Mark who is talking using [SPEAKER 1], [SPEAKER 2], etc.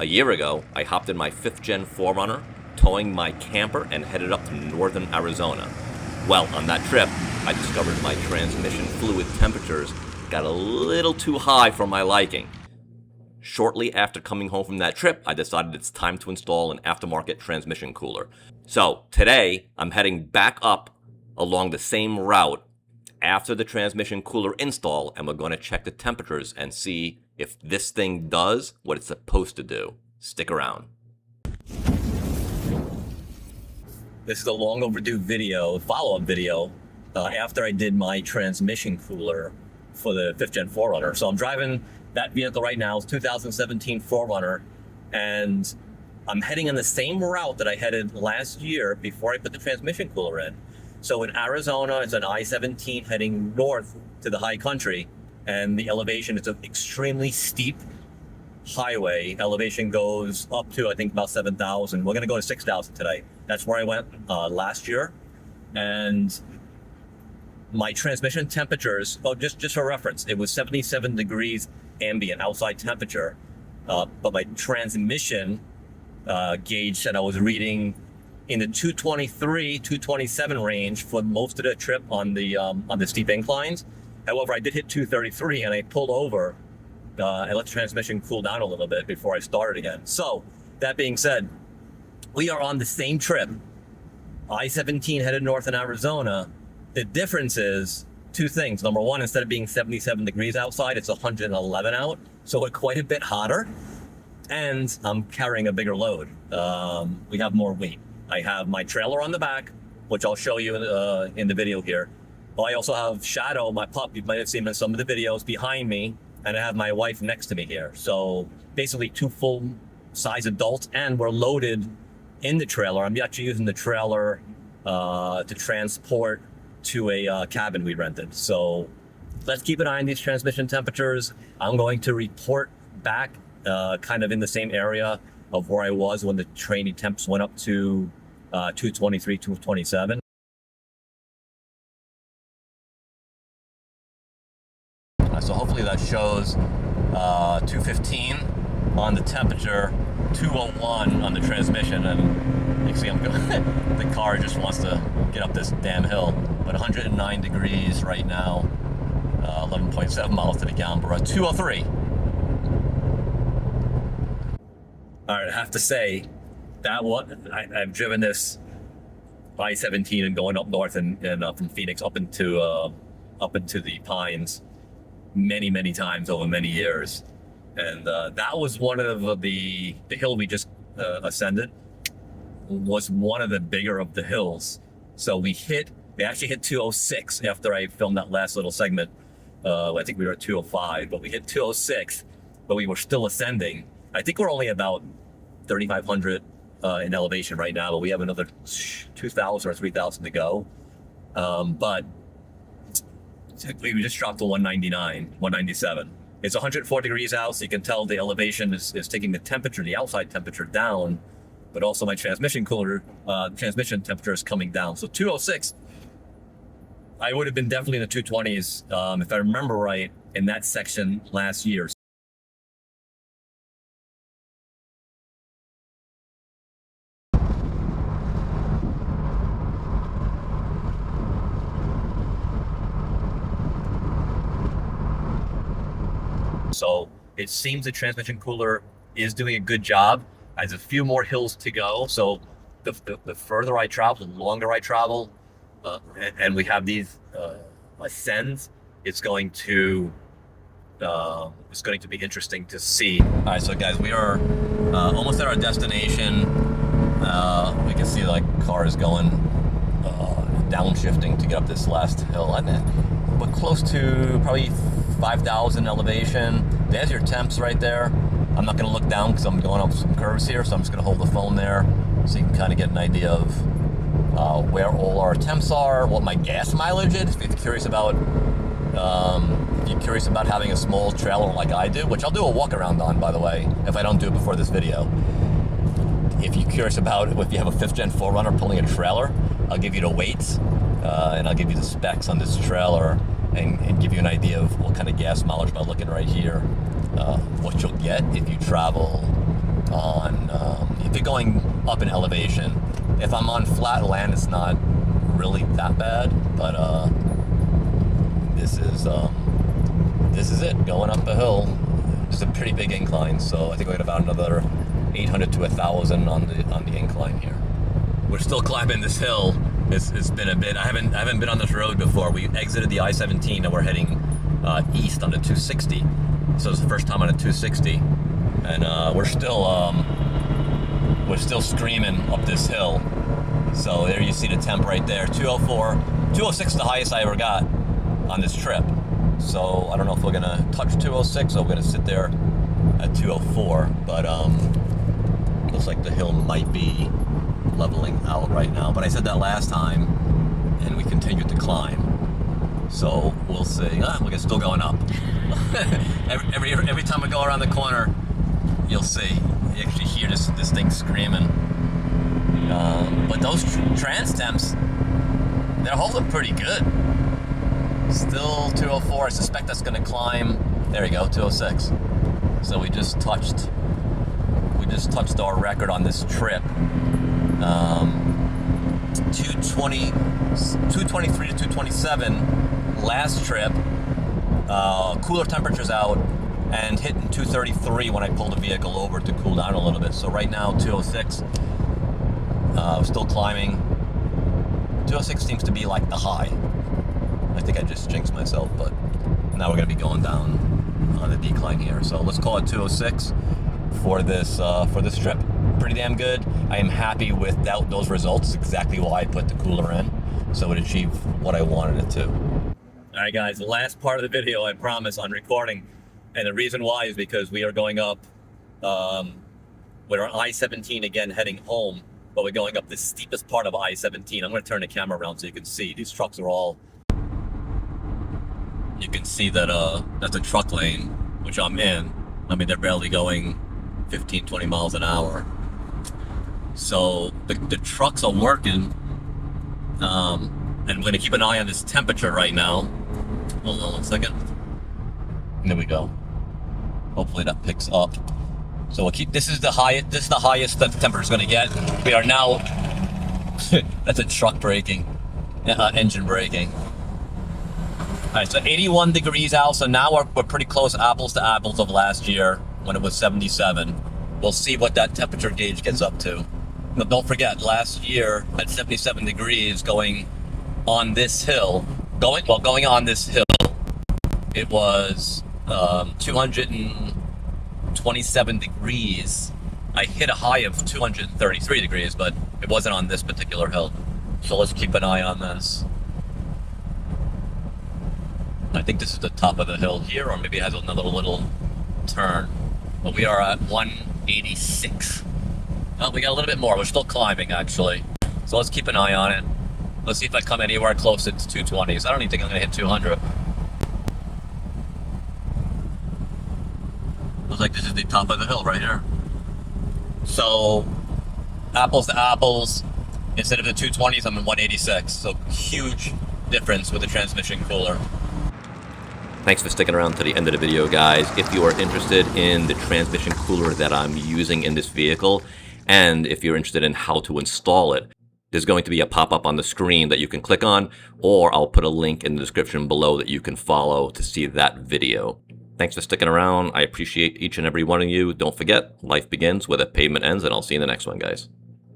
[SPEAKER 1] A year ago, I hopped in my 5th gen 4Runner, towing my camper and headed up to northern Arizona. Well, on that trip, I discovered my transmission fluid temperatures got a little too high for my liking. Shortly after coming home from that trip, I decided it's time to install an aftermarket transmission cooler. So today, I'm heading back up along the same route after the transmission cooler install, and we're going to check the temperatures and see if this thing does what it's supposed to do. Stick around. This is a long overdue video, follow-up video, after I did my transmission cooler for the 5th gen 4Runner. So I'm driving that vehicle right now, it's 2017 4Runner, and I'm heading on the same route that I headed last year before I put the transmission cooler in. So in Arizona, it's an I-17 heading north to the high country, and the elevation is an extremely steep highway. Elevation goes up to, I think, about 7,000. We're gonna go to 6,000 today. That's where I went last year. And my transmission temperatures, just for reference, it was 77 degrees ambient outside temperature, but my transmission gauge said I was reading in the 223, 227 range for most of the trip on the steep inclines. However, I did hit 233 and I pulled over and let the transmission cool down a little bit before I started again. So that being said, we are on the same trip, I-17 headed north in Arizona. The difference is two things. Number one, instead of being 77 degrees outside, it's 111 out. So we're quite a bit hotter, and I'm carrying a bigger load. We have more weight. I have my trailer on the back, which I'll show you in the video here. I also have Shadow, my pup, you might have seen him in some of the videos, behind me, and I have my wife next to me here. So basically 2 full-size adults, and we're loaded in the trailer. I'm actually using the trailer to transport to a cabin we rented. So let's keep an eye on these transmission temperatures. I'm going to report back kind of in the same area of where I was when the training temps went up to 223, 227. So hopefully that shows 215 on the temperature, 201 on the transmission, and you can see I'm going, the car just wants to get up this damn hill. But 109 degrees right now, 11.7 miles to the gallon, but we're at 203. All right, I have to say that I've driven this I-17 and going up north and from Phoenix up into the Pines many times over many years, and that was one of the hill we just ascended was one of the bigger of the hills. So we actually hit 206 after I filmed that last little segment. I think we were at 205, but we hit 206, but we were still ascending. I think we're only about 3,500 in elevation right now, but we have another 2,000 or 3,000 to go. But we just dropped to 199, 197. It's 104 degrees out, so you can tell the elevation is taking the temperature, the outside temperature down, but also my transmission transmission temperature is coming down. So 206, I would have been definitely in the 220s, if I remember right, in that section last year. So it seems the transmission cooler is doing a good job. There's a few more hills to go. So the further I travel, the longer I travel, and we have these ascends, it's going to be interesting to see. All right, so guys, we are almost at our destination. We can see like cars going downshifting to get up this last hill. We're close to probably 5,000 elevation. There's your temps right there. I'm not going to look down because I'm going up some curves here, so I'm just going to hold the phone there so you can kind of get an idea of where all our temps are, what my gas mileage is. If you're curious about having a small trailer like I do, which I'll do a walk around on, by the way, if I don't do it before this video. If you're curious about if you have a 5th gen 4Runner pulling a trailer, I'll give you the weights and I'll give you the specs on this trailer and give you an idea of what kind of gas mileage by looking right here, what you'll get if you travel on, if you're going up in elevation. If I'm on flat land, it's not really that bad, but this is it, going up a hill. It's a pretty big incline, so I think we got about another 800 to 1,000 on the incline here. We're still climbing this hill. It's been a bit. I haven't been on this road before. We exited the I-17 and we're heading east on the 260. So it's the first time on a 260, and we're still screaming up this hill. So there you see the temp right there, 204, 206 is the highest I ever got on this trip. So I don't know if we're gonna touch 206 or we're gonna sit there at 204, but looks like the hill might be leveling out right now. But I said that last time, and we continued to climb. So we'll see. We're still going up. every time we go around the corner, you'll see. You actually hear this thing screaming. But those Trans Temps, they're holding pretty good. Still 204. I suspect that's going to climb. There we go, 206. So we just touched our record on this trip. 223 to 227 last trip. Cooler temperatures out and hitting 233 when I pulled the vehicle over to cool down a little bit. So right now 206. Still climbing. 206 seems to be like the high. I think I just jinxed myself, but now we're going to be going down on the decline here. So let's call it 206 for this trip. Pretty damn good. I am happy with those results. Exactly why I put the cooler in, so it achieved what I wanted it to. All right, guys, the last part of the video, I promise, on recording, and the reason why is because we are going up with our I-17 again, heading home, but we're going up the steepest part of I-17. I'm going to turn the camera around so you can see. These trucks are all... You can see that that's a truck lane, which I'm in. I mean, they're barely going 15, 20 miles an hour. So the trucks are working. And we're going to keep an eye on this temperature right now. Hold on 1 second. There we go. Hopefully that picks up. So we'll keep, this is the highest that the temperature is going to get. We are now, that's a truck braking, engine braking. All right, so 81 degrees out. So now we're pretty close, apples to apples, of last year when it was 77. We'll see what that temperature gauge gets up to. But don't forget, last year at 77 degrees, going on this hill, going on this hill, it was 227 degrees. I hit a high of 233 degrees, but it wasn't on this particular hill. So let's keep an eye on this. I think this is the top of the hill here, or maybe it has another little turn. But we are at 186. Oh, we got a little bit more. We're still climbing, actually. So let's keep an eye on it. Let's see if I come anywhere close to 220s. I don't even think I'm going to hit 200. Looks like this is the top of the hill right here. So, apples to apples, instead of the 220s, I'm in 186. So, huge difference with the transmission cooler. Thanks for sticking around to the end of the video, guys. If you are interested in the transmission cooler that I'm using in this vehicle, and if you're interested in how to install it, there's going to be a pop-up on the screen that you can click on, or I'll put a link in the description below that you can follow to see that video. Thanks for sticking around. I appreciate each and every one of you. Don't forget, life begins where the pavement ends, and I'll see you in the next one, guys.